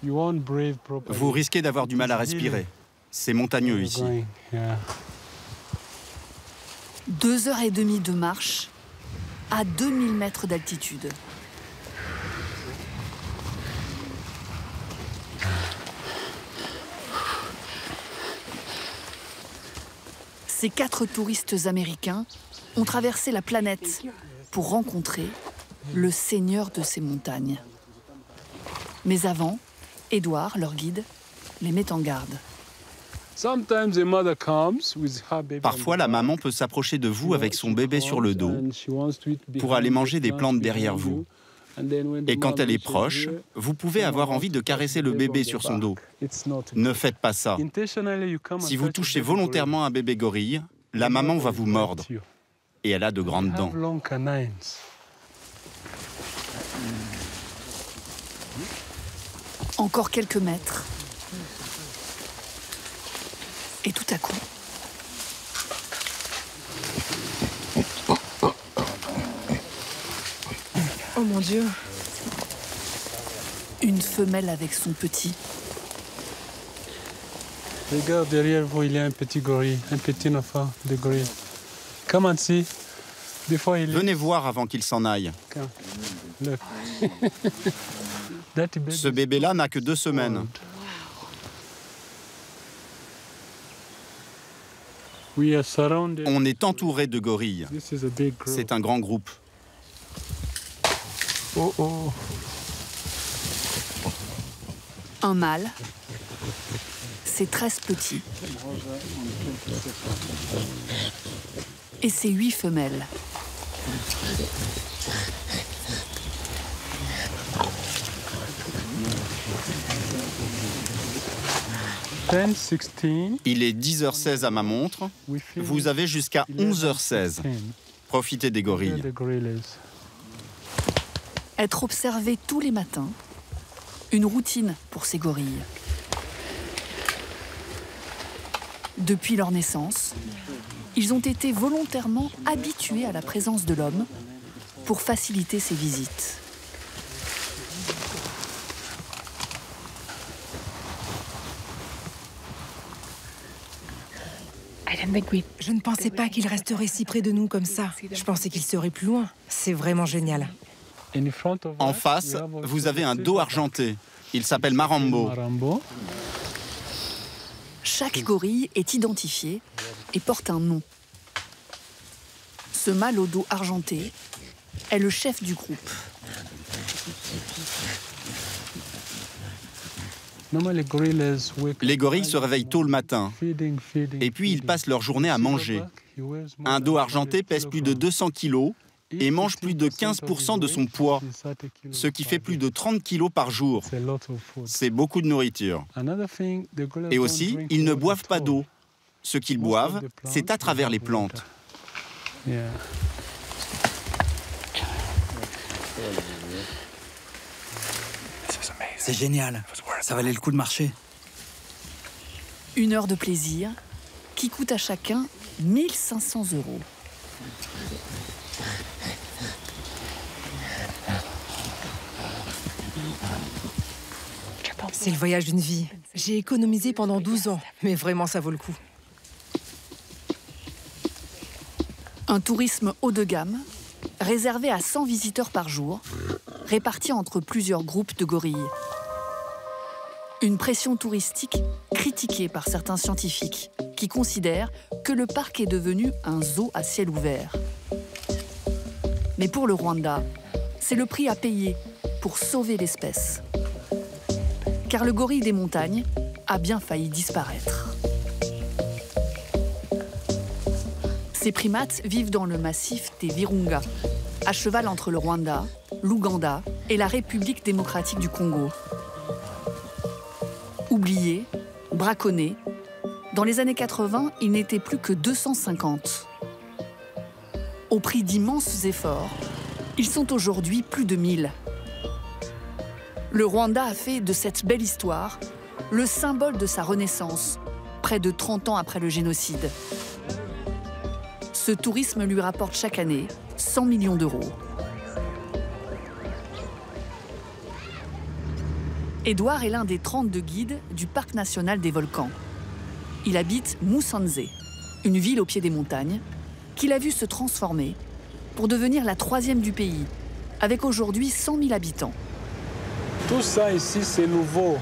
Vous risquez d'avoir du mal à respirer. C'est montagneux ici. 2h30 de marche à 2000 mètres d'altitude. Ces 4 touristes américains ont traversé la planète pour rencontrer le seigneur de ces montagnes. Mais avant, Edward, leur guide, les met en garde. Parfois, la maman peut s'approcher de vous avec son bébé sur le dos pour aller manger des plantes derrière vous. Et quand elle est proche, vous pouvez avoir envie de caresser le bébé sur son dos. Ne faites pas ça. Si vous touchez volontairement un bébé gorille, la maman va vous mordre. Et elle a de grandes dents. Encore quelques mètres. Et tout à coup... Oh mon Dieu! Une femelle avec son petit. Regarde derrière vous, il y a un petit gorille, un petit enfant de gorille. Come and see. Before he leaves. Venez voir avant qu'il s'en aille. Come. Look. That baby Ce bébé-là n'a que 2 semaines. We are surrounded. On est entouré de gorilles. This is a big group. C'est un grand groupe. Oh oh. Un mâle. Ses 13 petits. Et ses 8 femelles. Il est 10h16 à ma montre. Vous avez jusqu'à 11h16. Profitez des gorilles. Être observé tous les matins. Une routine pour ces gorilles. Depuis leur naissance, ils ont été volontairement habitués à la présence de l'homme pour faciliter ses visites. Je ne pensais pas qu'il resterait si près de nous comme ça. Je pensais qu'il serait plus loin. C'est vraiment génial. En face, vous avez un dos argenté. Il s'appelle Marambo. Chaque gorille est identifié et porte un nom. Ce mâle au dos argenté est le chef du groupe. Les gorilles se réveillent tôt le matin et puis ils passent leur journée à manger. Un dos argenté pèse plus de 200 kilos et mange plus de 15% de son poids, ce qui fait plus de 30 kilos par jour. C'est beaucoup de nourriture. Et aussi, ils ne boivent pas d'eau. Ce qu'ils boivent, c'est à travers les plantes. C'est génial. Ça valait le coup de marcher. 1 heure de plaisir qui coûte à chacun 1 500 €. C'est le voyage d'une vie. J'ai économisé pendant 12 ans, mais vraiment ça vaut le coup. Un tourisme haut de gamme, réservé à 100 visiteurs par jour, répartis entre plusieurs groupes de gorilles. Une pression touristique critiquée par certains scientifiques qui considèrent que le parc est devenu un zoo à ciel ouvert. Mais pour le Rwanda, c'est le prix à payer pour sauver l'espèce. Car le gorille des montagnes a bien failli disparaître. Ces primates vivent dans le massif des Virunga, à cheval entre le Rwanda, l'Ouganda et la République démocratique du Congo. Oubliés, braconnés, dans les années 80, il n'était plus que 250. Au prix d'immenses efforts, ils sont aujourd'hui plus de 1000. Le Rwanda a fait de cette belle histoire le symbole de sa renaissance, près de 30 ans après le génocide. Ce tourisme lui rapporte chaque année 100 millions d'euros. Édouard est l'un des 32 guides du Parc national des volcans. Il habite Musanze, une ville au pied des montagnes, qu'il a vu se transformer pour devenir la 3e du pays, avec aujourd'hui 100 000 habitants. Tout ça ici, c'est nouveau,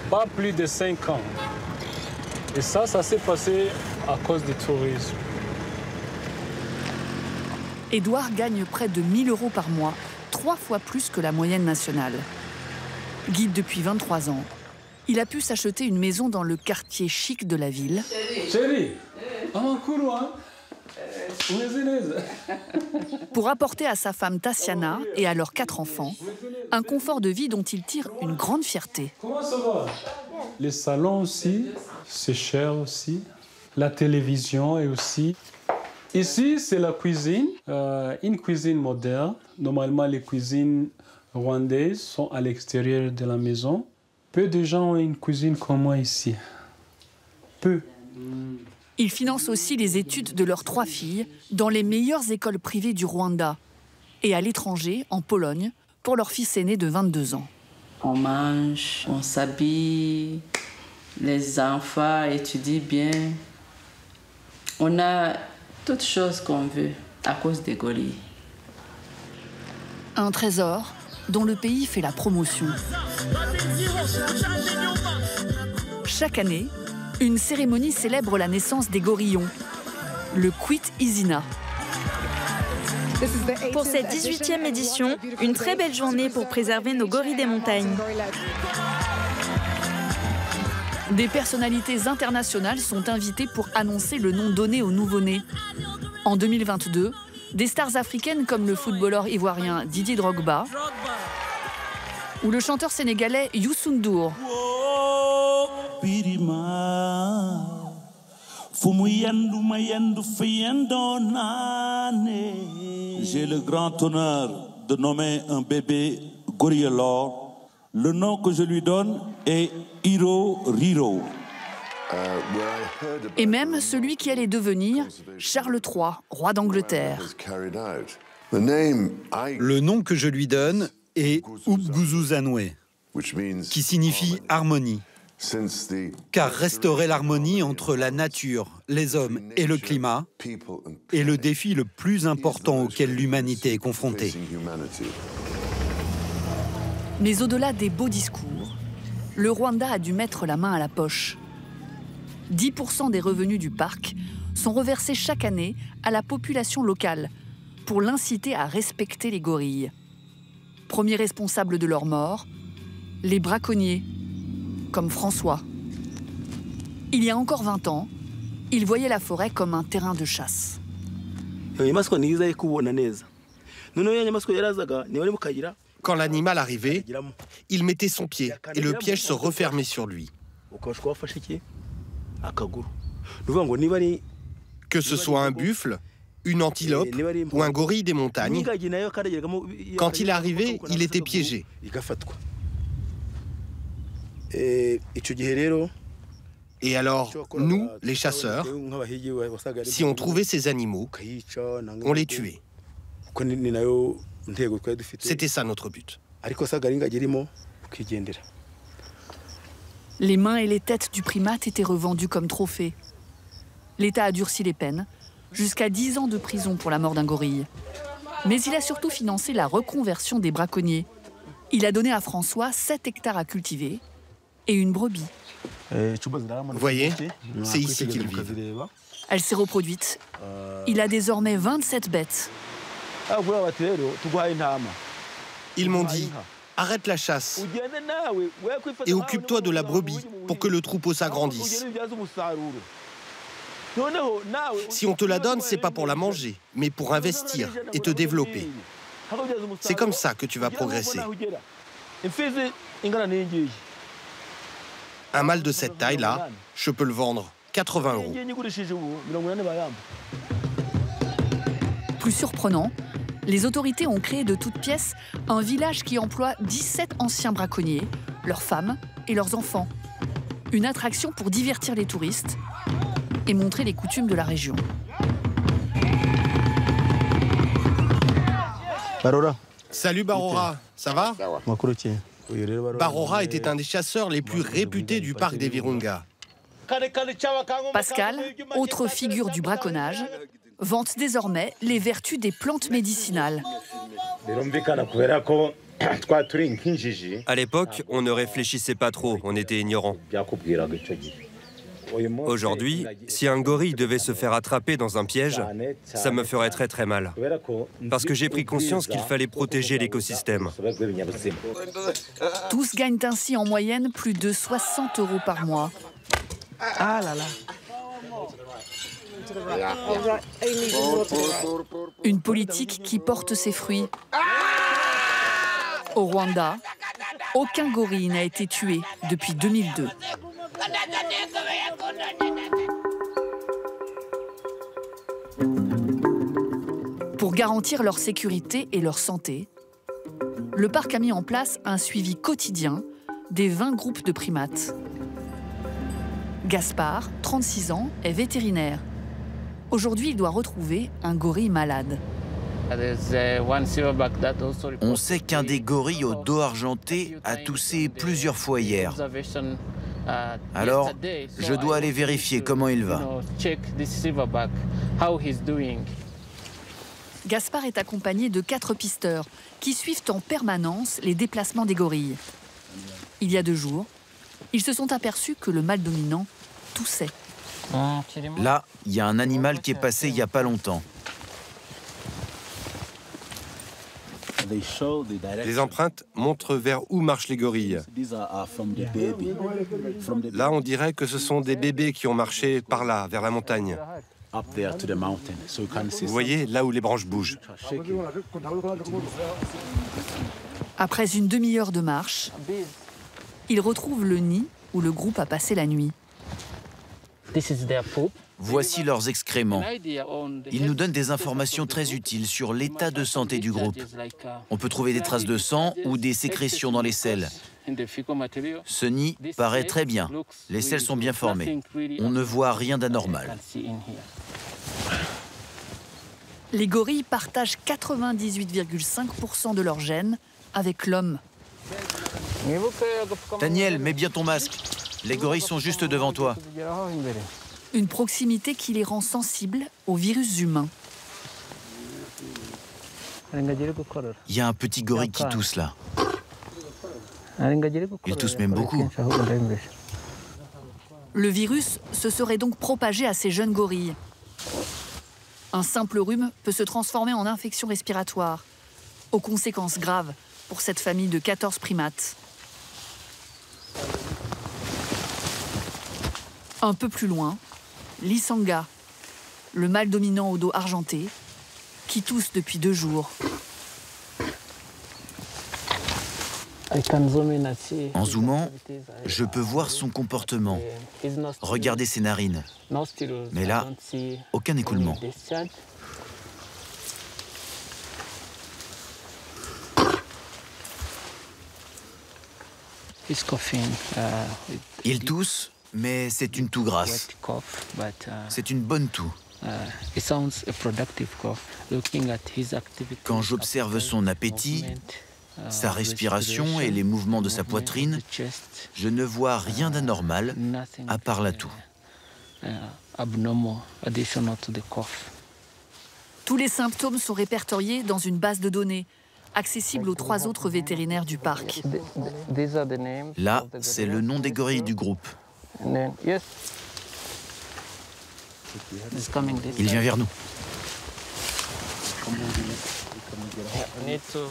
pas plus de 5 ans. Et ça s'est passé à cause du tourisme. Édouard gagne près de 1 000 € par mois, 3 fois plus que la moyenne nationale. Guide depuis 23 ans, il a pu s'acheter une maison dans le quartier chic de la ville. Chérie, pour apporter à sa femme Tassiana et à leurs 4 enfants un confort de vie dont il tire une grande fierté. Comment ça va? Les salons aussi, c'est cher aussi. La télévision est aussi. Ici, c'est la cuisine, une cuisine moderne. Normalement, les cuisines rwandaises sont à l'extérieur de la maison. Peu de gens ont une cuisine comme moi ici. Peu. Il finance aussi les études de leurs 3 filles dans les meilleures écoles privées du Rwanda et à l'étranger, en Pologne, pour leur fils aîné de 22 ans. On mange, on s'habille, les enfants étudient bien. On a toutes choses qu'on veut à cause des gorilles. Un trésor dont le pays fait la promotion. Chaque année, une cérémonie célèbre la naissance des gorillons, le Kwit Izina. Pour cette 18e édition, une très belle journée pour préserver nos gorilles des montagnes. Des personnalités internationales sont invitées pour annoncer le nom donné au nouveau-né. En 2022, des stars africaines comme le footballeur ivoirien Didier Drogba ou le chanteur sénégalais Youssou N'Dour. J'ai le grand honneur de nommer un bébé gorillelor. Le nom que je lui donne est Hiro Riro. Et même celui qui allait devenir Charles III, roi d'Angleterre. Le nom que je lui donne est Ubguzuzanwe, qui signifie harmonie. Car restaurer l'harmonie entre la nature, les hommes et le climat est le défi le plus important auquel l'humanité est confrontée. Mais au-delà des beaux discours, le Rwanda a dû mettre la main à la poche. 10% des revenus du parc sont reversés chaque année à la population locale pour l'inciter à respecter les gorilles. Premiers responsables de leur mort, les braconniers, comme François. Il y a encore 20 ans, il voyait la forêt comme un terrain de chasse. Quand l'animal arrivait, il mettait son pied et le piège se refermait sur lui. Que ce soit un buffle, une antilope ou un gorille des montagnes, quand il arrivait, il était piégé. Et alors, nous, les chasseurs, si on trouvait ces animaux, on les tuait. C'était ça notre but. Les mains et les têtes du primate étaient revendus comme trophées. L'État a durci les peines, jusqu'à 10 ans de prison pour la mort d'un gorille. Mais il a surtout financé la reconversion des braconniers. Il a donné à François 7 hectares à cultiver et une brebis. Vous voyez, c'est ici qu'ils vivent. Elle s'est reproduite. Il a désormais 27 bêtes. Ils m'ont dit, arrête la chasse et occupe-toi de la brebis pour que le troupeau s'agrandisse. Si on te la donne, c'est pas pour la manger, mais pour investir et te développer. C'est comme ça que tu vas progresser. Un mâle de cette taille-là, je peux le vendre 80 €. Plus surprenant, les autorités ont créé de toutes pièces un village qui emploie 17 anciens braconniers, leurs femmes et leurs enfants. Une attraction pour divertir les touristes et montrer les coutumes de la région. Salut Barora, ça va? Barora était un des chasseurs les plus réputés du parc des Virunga. Pascal, autre figure du braconnage, vante désormais les vertus des plantes médicinales. À l'époque, on ne réfléchissait pas trop, on était ignorants. Aujourd'hui, si un gorille devait se faire attraper dans un piège, ça me ferait très très mal. Parce que j'ai pris conscience qu'il fallait protéger l'écosystème. Tous gagnent ainsi en moyenne plus de 60 € par mois. Ah là là. Une politique qui porte ses fruits. Au Rwanda, aucun gorille n'a été tué depuis 2002. Pour garantir leur sécurité et leur santé, le parc a mis en place un suivi quotidien des 20 groupes de primates. Gaspard, 36 ans, est vétérinaire. Aujourd'hui, il doit retrouver un gorille malade. On sait qu'un des gorilles au dos argenté a toussé plusieurs fois hier. Alors, je dois aller vérifier comment il va. Gaspard est accompagné de 4 pisteurs qui suivent en permanence les déplacements des gorilles. Il y a 2 jours, ils se sont aperçus que le mâle dominant toussait. Là, il y a un animal qui est passé il n'y a pas longtemps. Les empreintes montrent vers où marchent les gorilles. Là, on dirait que ce sont des bébés qui ont marché par là, vers la montagne. Vous voyez, là où les branches bougent. Après une demi-heure de marche, ils retrouvent le nid où le groupe a passé la nuit. Voici leurs excréments. Ils nous donnent des informations très utiles sur l'état de santé du groupe. On peut trouver des traces de sang ou des sécrétions dans les selles. Ce nid paraît très bien. Les selles sont bien formées. On ne voit rien d'anormal. Les gorilles partagent 98,5% de leurs gènes avec l'homme. Daniel, mets bien ton masque. Les gorilles sont juste devant toi. Une proximité qui les rend sensibles aux virus humains. Il y a un petit gorille qui tousse là. Il tousse même beaucoup. Le virus se serait donc propagé à ces jeunes gorilles. Un simple rhume peut se transformer en infection respiratoire, aux conséquences graves pour cette famille de 14 primates. Un peu plus loin, l'Isanga, le mâle dominant au dos argenté, qui tousse depuis 2 jours. En zoomant, je peux voir son comportement. Regardez ses narines. Mais là, aucun écoulement. Il tousse, mais c'est une toux grasse. C'est une bonne toux. Quand j'observe son appétit, sa respiration et les mouvements de sa poitrine, je ne vois rien d'anormal à part la toux. Tous les symptômes sont répertoriés dans une base de données, accessible aux 3 autres vétérinaires du parc. Là, c'est le nom des gorilles du groupe. Il vient vers nous.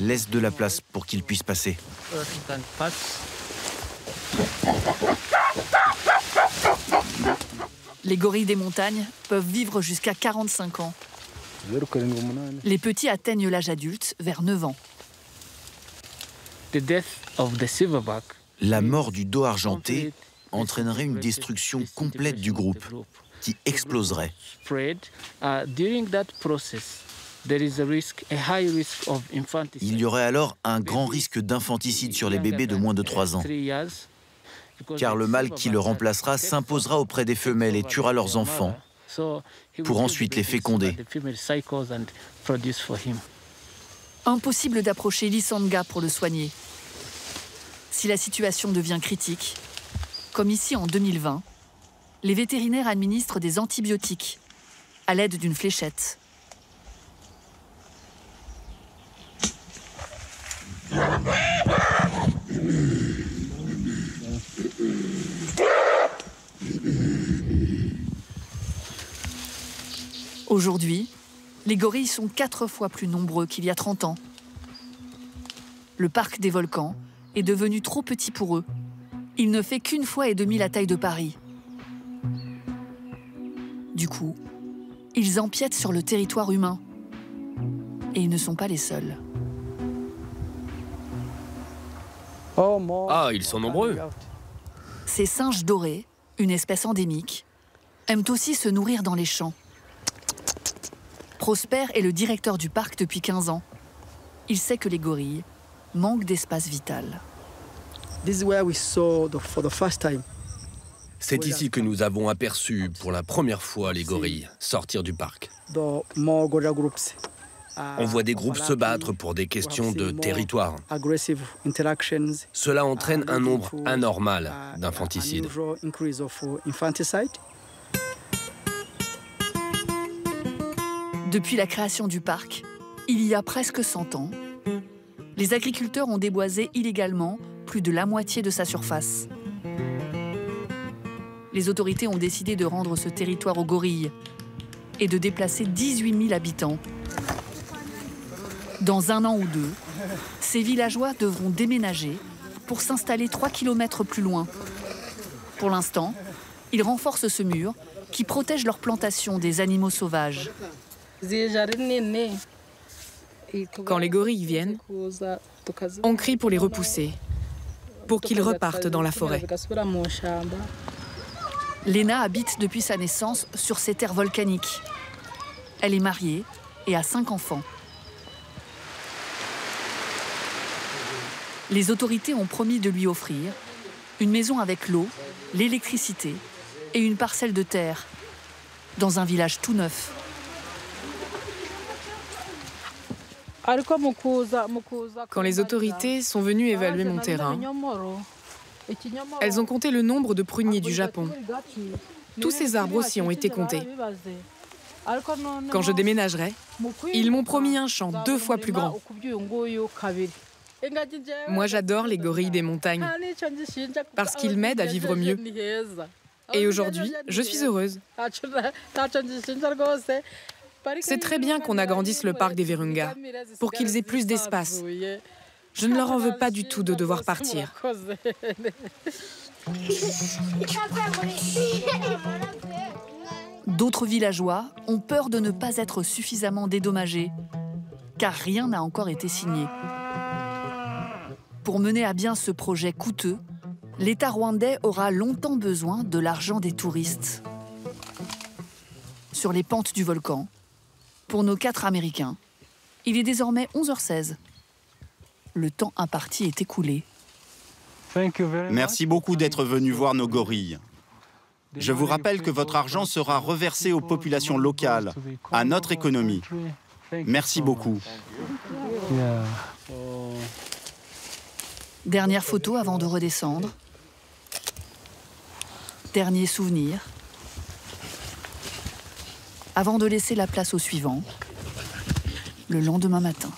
Laisse de la place pour qu'il puisse passer. Les gorilles des montagnes peuvent vivre jusqu'à 45 ans. Les petits atteignent l'âge adulte vers 9 ans. La mort du dos argenté entraînerait une destruction complète du groupe qui exploserait. Il y aurait alors un grand risque d'infanticide sur les bébés de moins de 3 ans. Car le mâle qui le remplacera s'imposera auprès des femelles et tuera leurs enfants pour ensuite les féconder. Impossible d'approcher l'Isanga pour le soigner. Si la situation devient critique, comme ici en 2020, les vétérinaires administrent des antibiotiques à l'aide d'une fléchette. Aujourd'hui, les gorilles sont 4 fois plus nombreux qu'il y a 30 ans. Le parc des volcans est devenu trop petit pour eux. Il ne fait qu'1,5 fois la taille de Paris. Du coup, ils empiètent sur le territoire humain. Et ils ne sont pas les seuls. Ah, ils sont nombreux. Ces singes dorés, une espèce endémique, aiment aussi se nourrir dans les champs. Prosper est le directeur du parc depuis 15 ans. Il sait que les gorilles manquent d'espace vital. C'est ici que nous avons aperçu pour la première fois les gorilles sortir du parc. On voit des groupes se battre pour des questions de territoire. Cela entraîne un nombre anormal d'infanticides. Depuis la création du parc, il y a presque 100 ans, les agriculteurs ont déboisé illégalement plus de la moitié de sa surface. Les autorités ont décidé de rendre ce territoire aux gorilles et de déplacer 18 000 habitants. Dans 1 an ou 2, ces villageois devront déménager pour s'installer 3 km plus loin. Pour l'instant, ils renforcent ce mur qui protège leurs plantations des animaux sauvages. Quand les gorilles viennent, on crie pour les repousser, pour qu'ils repartent dans la forêt. Lena habite depuis sa naissance sur ces terres volcaniques. Elle est mariée et a 5 enfants. Les autorités ont promis de lui offrir une maison avec l'eau, l'électricité et une parcelle de terre dans un village tout neuf. Quand les autorités sont venues évaluer mon terrain, elles ont compté le nombre de pruniers du Japon. Tous ces arbres aussi ont été comptés. Quand je déménagerai, ils m'ont promis un champ 2 fois plus grand. Moi, j'adore les gorilles des montagnes parce qu'ils m'aident à vivre mieux. Et aujourd'hui, je suis heureuse. C'est très bien qu'on agrandisse le parc des Virunga pour qu'ils aient plus d'espace. Je ne leur en veux pas du tout de devoir partir. D'autres villageois ont peur de ne pas être suffisamment dédommagés, car rien n'a encore été signé. Pour mener à bien ce projet coûteux, l'État rwandais aura longtemps besoin de l'argent des touristes. Sur les pentes du volcan, pour nos 4 Américains, il est désormais 11h16. Le temps imparti est écoulé. Merci beaucoup d'être venu voir nos gorilles. Je vous rappelle que votre argent sera reversé aux populations locales, à notre économie. Merci beaucoup. Dernière photo avant de redescendre. Dernier souvenir. Avant de laisser la place au suivant, le lendemain matin.